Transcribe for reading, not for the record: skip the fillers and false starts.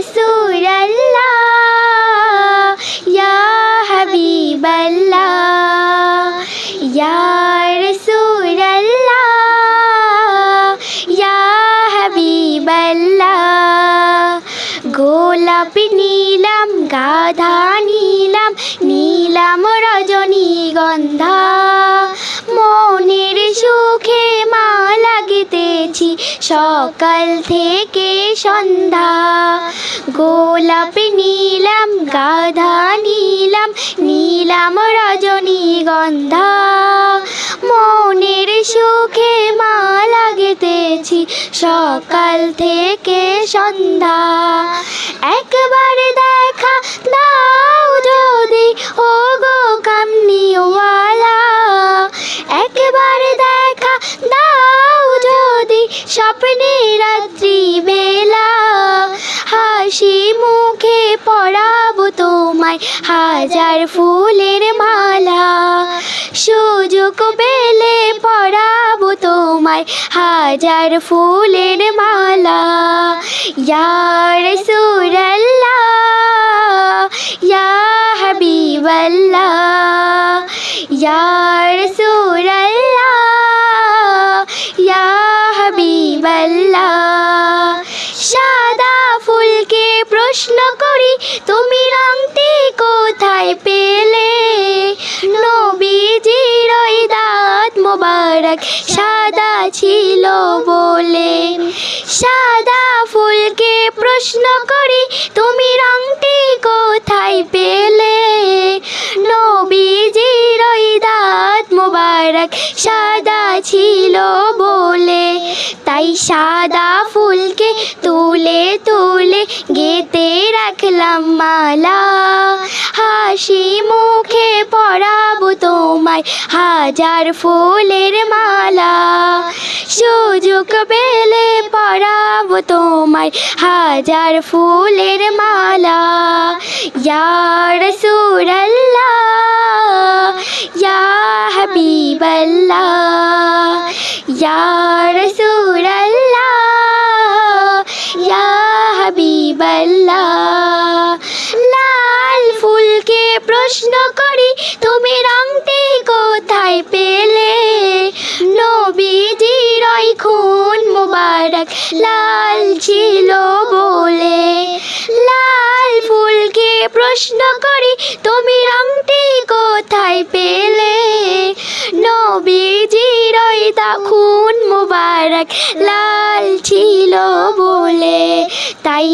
রাসূলাল্লাহ ইয়া হাবিবাল্লাহ ইয়া রাসূলাল্লাহ ইয়া হাবিবাল্লাহ। গোলাপ নিলাম গাধা নিলাম নীলাম রজনীগন্ধা, মনের সুখে মালা গেঁথেছি সকাল থেকে সন্ধ্যা। গোলাপ নিলাম গাধা নিলাম নীলাম রজনীগন্ধা, মনের সুখে মালা গেঁথেছি সকাল থেকে সন্ধ্যা। একবার দেখা দাও যদি ও গো কামনিওয়ালা, একবার দেখা দাও যদি স্বপ্নে রাত্রি বেলা, হাসি মুখে পরাবো তোমায় হাজার ফুলের মালা। সুযোগ পেলে পরাবো তোমায় হাজার ফুলের মালা। ইয়া রাসূলাল্লাহ ইয়া হাবিবাল্লাহ ইয়া রাসূলাল্লাহ ইয়া হাবিবাল্লাহ। সাদা ফুলকে প্রশ্ন করি তুমি রংটি কোথায় পেলে, নবীজির ওই দাঁত মোবারক সাদা ছিল বলে। সাদা ফুলকে প্রশ্ন করি তুমি রংটি কোথায় পেলে, নবীজির ওই দাঁত মোবারক সাদা ছিল বলে। তাই সাদা ফুলকে তুলে তুলে গেঁথে রাখলাম মালা, হাসি মুখে পরাবো তোমায় হাজার ফুলের মালা। সুযোগ পেলে পরাবো তোমায় হাজার ফুলের মালা। ইয়া রাসূলাল্লাহ ইয়া হাবিবাল্লাহ ইয়া রাসূলাল্লাহ ইয়া হাবিবাল্লাহ। লাল ফুলকে প্রশ্ন করি তুমি রংটি কোথায় পেলে, নবীজির ওই খুন মোবারক লাল ছিল বলে। লাল ফুলকে প্রশ্ন করি তুমি রংটি কোথায় পেলে, নবীজির ওই খুন মোবারক লাল ছিল বলে। তাই